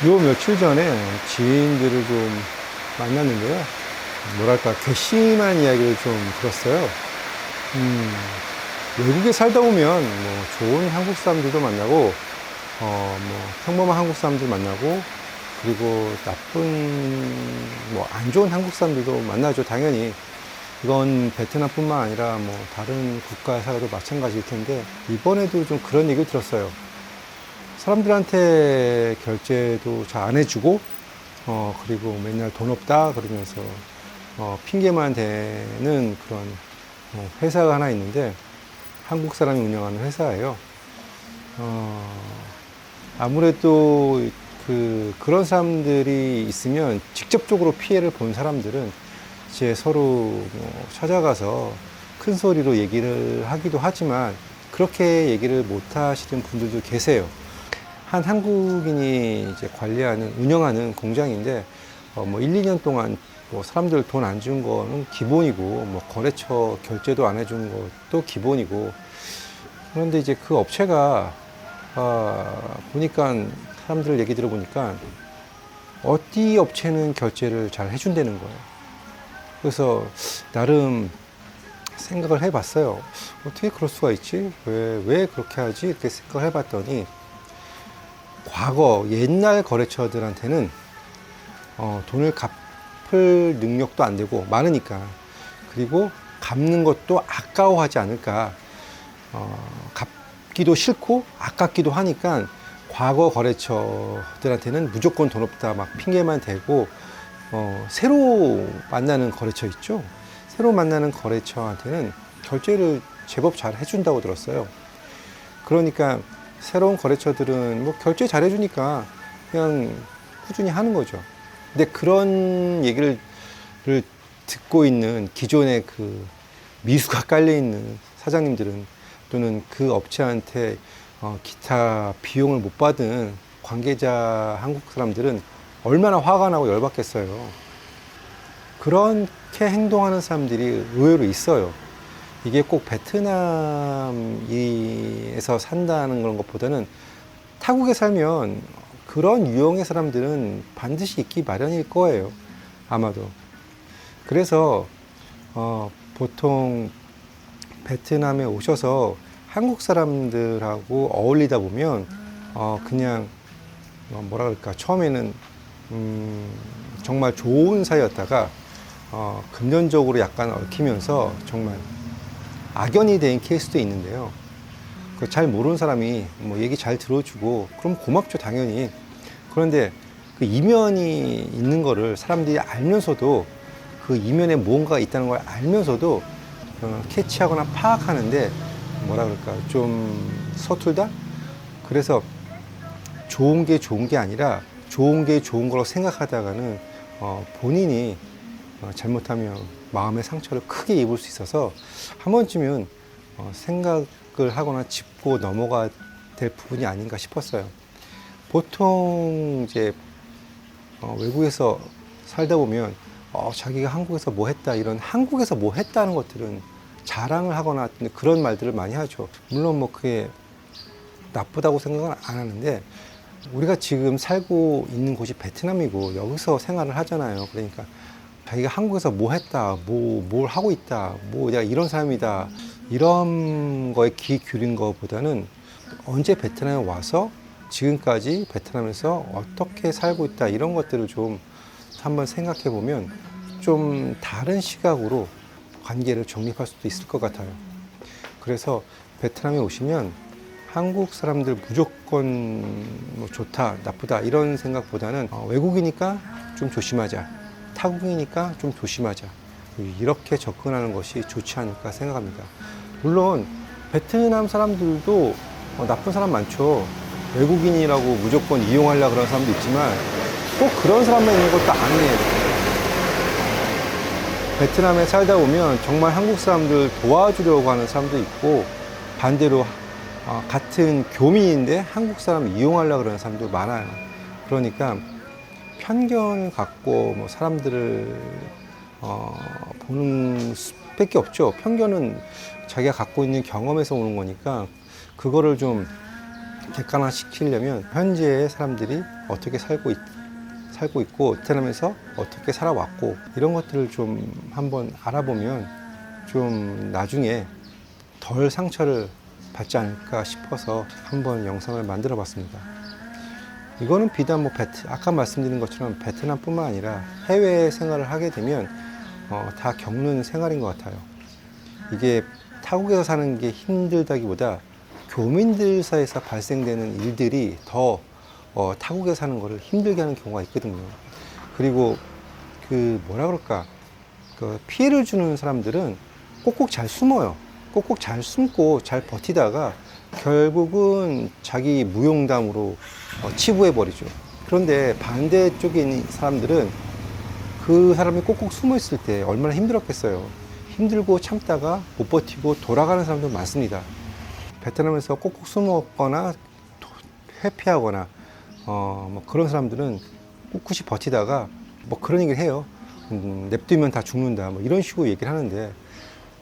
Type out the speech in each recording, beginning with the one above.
요 며칠 전에 지인들을 좀 만났는데요. 뭐랄까, 괘씸한 이야기를 좀 들었어요. 음, 외국에 살다 보면 뭐 좋은 한국 사람들도 만나고, 뭐 평범한 한국 사람들 만나고, 그리고 나쁜, 뭐 안 좋은 한국 사람들도 만나죠, 당연히. 이건 베트남뿐만 아니라 뭐 다른 국가 사회도 마찬가지일 텐데, 이번에도 좀 그런 얘기를 들었어요. 사람들한테 결제도 잘 안 해주고, 그리고 맨날 돈 없다 그러면서, 핑계만 대는 그런 회사가 하나 있는데, 한국 사람이 운영하는 회사예요. 아무래도 그런 사람들이 있으면 직접적으로 피해를 본 사람들은 이제 서로 뭐 찾아가서 큰 소리로 얘기를 하기도 하지만 그렇게 얘기를 못 하시는 분들도 계세요. 한 한국인이 이제 관리하는, 운영하는 공장인데, 뭐 1, 2년 동안 뭐 사람들 돈 안 준 거는 기본이고, 뭐 거래처 결제도 안 해준 것도 기본이고, 그런데 이제 그 업체가, 보니까, 사람들 얘기 들어보니까, 어디 업체는 결제를 잘 해준다는 거예요. 그래서 나름 생각을 해봤어요. 어떻게 그럴 수가 있지? 왜 그렇게 하지? 이렇게 생각을 해봤더니, 과거 옛날 거래처들한테는 돈을 갚을 능력도 안 되고 많으니까, 그리고 갚는 것도 아까워하지 않을까, 갚기도 싫고 아깝기도 하니까 과거 거래처들한테는 무조건 돈 없다 막 핑계만 대고, 새로 만나는 거래처 있죠. 새로 만나는 거래처한테는 결제를 제법 잘 해준다고 들었어요. 그러니까 새로운 거래처들은 뭐 결제 잘해주니까 그냥 꾸준히 하는 거죠. 근데 그런 얘기를 듣고 있는 기존의 그 미수가 깔려 있는 사장님들은, 또는 그 업체한테 기타 비용을 못 받은 관계자 한국 사람들은 얼마나 화가 나고 열받겠어요. 그렇게 행동하는 사람들이 의외로 있어요. 이게 꼭 베트남에서 산다는 그런 것보다는 타국에 살면 그런 유형의 사람들은 반드시 있기 마련일 거예요. 아마도. 그래서 보통 베트남에 오셔서 한국 사람들하고 어울리다 보면 그냥 뭐라 그럴까, 처음에는 정말 좋은 사이였다가 금전적으로 약간 얽히면서 정말 악연이 된 케이스도 있는데요. 잘 모르는 사람이 뭐 얘기 잘 들어주고 그럼 고맙죠, 당연히. 그런데 그 이면이 있는 거를 사람들이 알면서도, 그 이면에 무언가가 있다는 걸 알면서도 캐치하거나 파악하는데 뭐라 그럴까, 좀 서툴다? 그래서 좋은 게 좋은 게 아니라 좋은 게 좋은 거라고 생각하다가는 본인이 잘못하면 마음의 상처를 크게 입을 수 있어서 한 번쯤은 생각을 하거나 짚고 넘어가야 될 부분이 아닌가 싶었어요. 보통 이제 외국에서 살다 보면 자기가 한국에서 뭐 했다, 이런 한국에서 뭐 했다는 것들은 자랑을 하거나 그런 말들을 많이 하죠. 물론 뭐 그게 나쁘다고 생각은 안 하는데, 우리가 지금 살고 있는 곳이 베트남이고 여기서 생활을 하잖아요. 그러니까 자기가 한국에서 뭐 했다, 뭘 하고 있다, 뭐 내가 이런 사람이다, 이런 거에 귀 기울인 것보다는 언제 베트남에 와서 지금까지 베트남에서 어떻게 살고 있다, 이런 것들을 좀 한번 생각해 보면 좀 다른 시각으로 관계를 정립할 수도 있을 것 같아요. 그래서 베트남에 오시면 한국 사람들 무조건 뭐 좋다, 나쁘다, 이런 생각보다는 외국이니까 좀 조심하자, 타국이니까 좀 조심하자, 이렇게 접근하는 것이 좋지 않을까 생각합니다. 물론 베트남 사람들도 나쁜 사람 많죠. 외국인이라고 무조건 이용하려고 그러는 사람도 있지만 꼭 그런 사람만 있는 것도 아니에요. 베트남에 살다 보면 정말 한국 사람들 도와주려고 하는 사람도 있고, 반대로 같은 교민인데 한국 사람 이용하려고 그러는 사람도 많아요. 그러니까 편견을 갖고 뭐 사람들을 보는 수밖에 없죠. 편견은 자기가 갖고 있는 경험에서 오는 거니까 그거를 좀 객관화시키려면 현재의 사람들이 어떻게 살고 있고 베트남에서 어떻게 살아왔고 이런 것들을 좀 한번 알아보면 좀 나중에 덜 상처를 받지 않을까 싶어서 한번 영상을 만들어 봤습니다. 이거는 비단 아까 말씀드린 것처럼 베트남뿐만 아니라 해외 생활을 하게 되면 다 겪는 생활인 것 같아요. 이게 타국에서 사는 게 힘들다기보다 교민들 사이에서 발생되는 일들이 더 타국에 사는 거를 힘들게 하는 경우가 있거든요. 그리고 뭐라 그럴까, 피해를 주는 사람들은 꼭꼭 잘 숨어요. 꼭꼭 잘 숨고 잘 버티다가 결국은 자기 무용담으로 치부해 버리죠. 그런데 반대쪽에 있는 사람들은 그 사람이 꼭꼭 숨어 있을 때 얼마나 힘들었겠어요. 힘들고 참다가 못 버티고 돌아가는 사람도 많습니다. 베트남에서 꼭꼭 숨었거나 회피하거나 그런 사람들은 꿋꿋이 버티다가 그런 얘기를 해요. 냅두면 다 죽는다 이런 식으로 얘기를 하는데,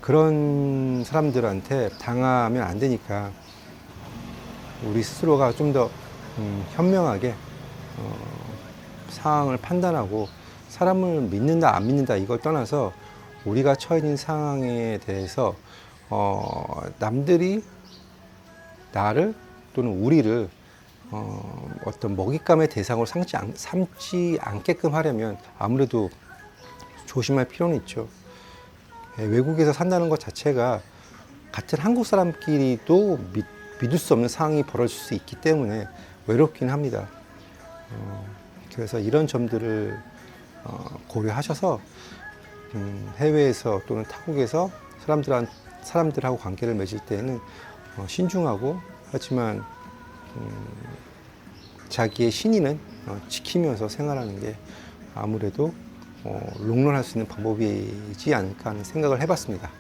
그런 사람들한테 당하면 안 되니까 우리 스스로가 좀 더 현명하게 상황을 판단하고, 사람을 믿는다 안 믿는다 이걸 떠나서 우리가 처해진 상황에 대해서 남들이 나를 또는 우리를 어떤 먹잇감의 대상으로 삼지 않게끔 하려면 아무래도 조심할 필요는 있죠. 외국에서 산다는 것 자체가 같은 한국 사람끼리도 믿을 수 없는 상황이 벌어질 수 있기 때문에 외롭긴 합니다. 그래서 이런 점들을 고려하셔서 해외에서 또는 타국에서 사람들하고 관계를 맺을 때에는 신중하고, 하지만 자기의 신의는 지키면서 생활하는 게 아무래도 롱런할 수 있는 방법이지 않을까 하는 생각을 해봤습니다.